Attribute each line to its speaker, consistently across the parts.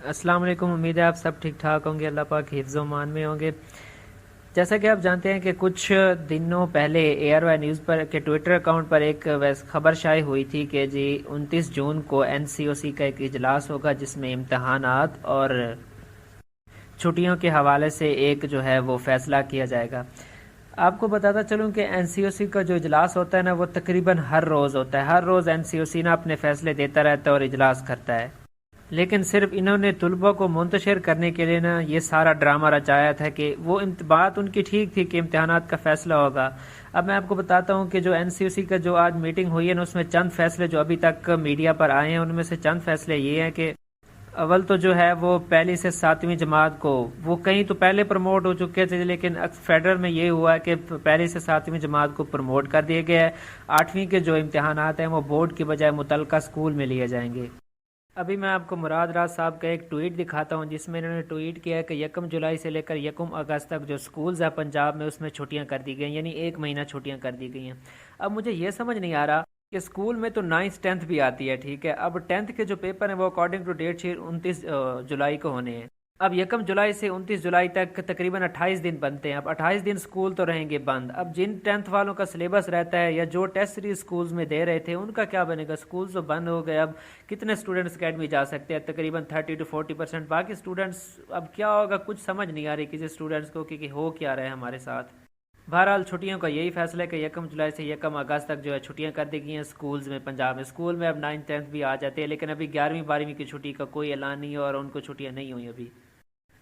Speaker 1: السلام علیکم، امید ہے آپ سب ٹھیک ٹھاک ہوں گے، اللہ پاک حفظ و امان میں ہوں گے۔ جیسا کہ آپ جانتے ہیں کہ کچھ دنوں پہلے اے آر وائی نیوز پر کے ٹویٹر اکاؤنٹ پر ایک خبر شائع ہوئی تھی کہ جی 29 جون کو این سی او سی کا ایک اجلاس ہوگا جس میں امتحانات اور چھٹیوں کے حوالے سے ایک جو ہے وہ فیصلہ کیا جائے گا۔ آپ کو بتاتا چلوں کہ این سی او سی کا جو اجلاس ہوتا ہے نا وہ تقریباً ہر روز ہوتا ہے، ہر روز این سی او سی نا اپنے فیصلے دیتا رہتا ہے اور اجلاس کرتا ہے، لیکن صرف انہوں نے طلباء کو منتشر کرنے کے لیے نا یہ سارا ڈرامہ رچایا تھا کہ وہ بات ان کی ٹھیک تھی کہ امتحانات کا فیصلہ ہوگا۔ اب میں آپ کو بتاتا ہوں کہ جو این سی او سی کا جو آج میٹنگ ہوئی ہے نا اس میں چند فیصلے جو ابھی تک میڈیا پر آئے ہیں ان میں سے چند فیصلے یہ ہیں کہ اول تو جو ہے وہ پہلی سے ساتویں جماعت کو وہ کہیں تو پہلے پروموٹ ہو چکے تھے، لیکن فیڈرل میں یہ ہوا ہے کہ پہلی سے ساتویں جماعت کو پروموٹ کر دیا گیا ہے۔ آٹھویں کے جو امتحانات ہیں وہ بورڈ کی بجائے متعلقہ اسکول میں لیے جائیں گے۔ ابھی میں آپ کو مراد راز صاحب کا ایک ٹویٹ دکھاتا ہوں جس میں انہوں نے ٹویٹ کیا ہے کہ 1 جولائی سے لے کر 1 اگست تک جو سکولز ہیں پنجاب میں اس میں چھٹیاں کر دی گئی ہیں، یعنی 1 مہینہ چھٹیاں کر دی گئی ہیں۔ اب مجھے یہ سمجھ نہیں آ رہا کہ اسکول میں تو 9th 10th بھی آتی ہے، ٹھیک ہے، اب 10th کے جو پیپر ہیں وہ اکارڈنگ ٹو ڈیٹ شیٹ 29 جولائی کو ہونے ہیں۔ اب 1 جولائی سے 29 جولائی تک تقریباً 28 دن بنتے ہیں، اب 28 دن اسکول تو رہیں گے بند۔ اب جن 10th والوں کا سلیبس رہتا ہے یا جو ٹیسٹ سیریز اسکولز میں دے رہے تھے ان کا کیا بنے گا؟ اسکول تو بند ہو گئے، اب کتنے اسٹوڈنٹس اکیڈمی جا سکتے ہیں؟ تقریباً 30 to 40%۔ باقی اسٹوڈنٹس اب کیا ہوگا کچھ سمجھ نہیں آ رہی کسی اسٹوڈنٹس کو کہ ہو کیا رہے ہیں ہمارے ساتھ۔ بہرحال چھٹیوں کا یہی فیصلہ ہے کہ 1 جولائی سے 1 اگست تک جو ہے چھٹیاں کر دی گئی ہیں سکولز میں پنجاب میں۔ اسکول میں اب 9th 10th بھی آ جاتے ہیں، لیکن ابھی 11ویں 12ویں کی چھٹی کا کوئی اعلان نہیں ہے اور ان کو چھٹیاں نہیں ہوئی ابھی۔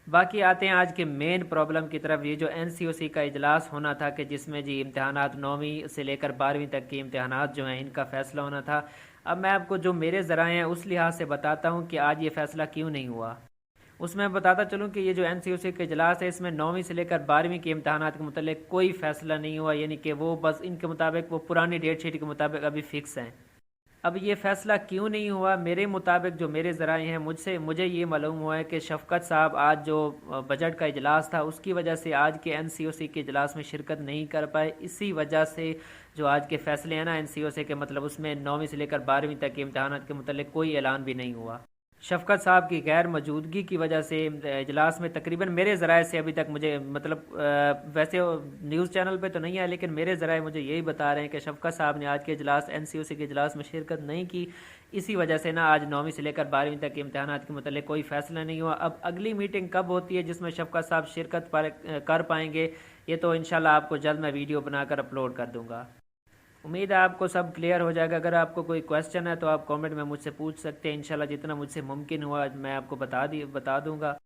Speaker 1: باقی آتے ہیں آج کے مین پرابلم کی طرف، یہ جو این سی او سی کا اجلاس ہونا تھا کہ جس میں جی امتحانات 9ویں سے لے کر 12ویں تک کے امتحانات جو ہیں ان کا فیصلہ ہونا تھا۔ اب میں آپ کو جو میرے ذرائع ہیں اس لحاظ سے بتاتا ہوں کہ آج یہ فیصلہ کیوں نہیں ہوا۔ اس میں بتاتا چلوں کہ یہ جو این سی او سی کا اجلاس ہے اس میں 9ویں سے لے کر 12ویں کے امتحانات کے متعلق کوئی فیصلہ نہیں ہوا، یعنی کہ وہ بس ان کے مطابق وہ پرانی ڈیٹ شیٹ کے مطابق ابھی فکس ہیں۔ اب یہ فیصلہ کیوں نہیں ہوا؟ میرے مطابق جو میرے ذرائع ہیں مجھے یہ معلوم ہوا ہے کہ شفقت صاحب آج جو بجٹ کا اجلاس تھا اس کی وجہ سے آج کے این سی او سی کے اجلاس میں شرکت نہیں کر پائے، اسی وجہ سے جو آج کے فیصلے ہیں نا این سی او سی کے مطلب اس میں 9ویں سے لے کر 12ویں تک کے امتحانات کے متعلق کوئی اعلان بھی نہیں ہوا۔ شفقت صاحب کی غیر موجودگی کی وجہ سے اجلاس میں تقریباً میرے ذرائع سے ابھی تک مجھے مطلب ویسے نیوز چینل پہ تو نہیں ہے لیکن میرے ذرائع مجھے یہی بتا رہے ہیں کہ شفقت صاحب نے آج کے اجلاس این سی او سی کے اجلاس میں شرکت نہیں کی، اسی وجہ سے نا آج 9ویں سے لے کر 12ویں تک کے امتحانات کے متعلق کوئی فیصلہ نہیں ہوا۔ اب اگلی میٹنگ کب ہوتی ہے جس میں شفقت صاحب شرکت کر پائیں گے یہ تو انشاءاللہ آپ کو جلد میں ویڈیو بنا کر اپلوڈ کر دوں گا۔ امید ہے آپ کو سب کلیئر ہو جائے گا۔ اگر آپ کو کوئی کویسچن ہے تو آپ کامنٹ میں مجھ سے پوچھ سکتے ہیں، انشاءاللہ جتنا مجھ سے ممکن ہوا میں آپ کو بتا دوں گا۔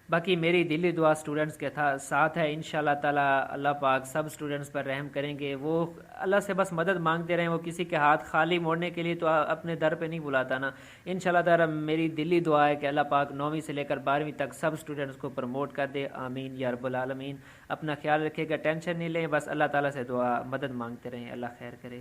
Speaker 1: باقی میری دلی دعا سٹوڈنٹس کے ساتھ ہے، انشاءاللہ تعالی اللہ پاک سب سٹوڈنٹس پر رحم کریں گے۔ وہ اللہ سے بس مدد مانگتے رہیں، وہ کسی کے ہاتھ خالی موڑنے کے لیے تو اپنے در پہ نہیں بلاتا نا۔ انشاءاللہ تعالی میری دلی دعا ہے کہ اللہ پاک 9ویں سے لے کر 12ویں تک سب سٹوڈنٹس کو پروموٹ کر دے، آمین یا رب العالمین۔ اپنا خیال رکھے گا، ٹینشن نہیں لیں، بس اللہ تعالی سے دعا مدد مانگتے رہیں، اللہ خیر کرے۔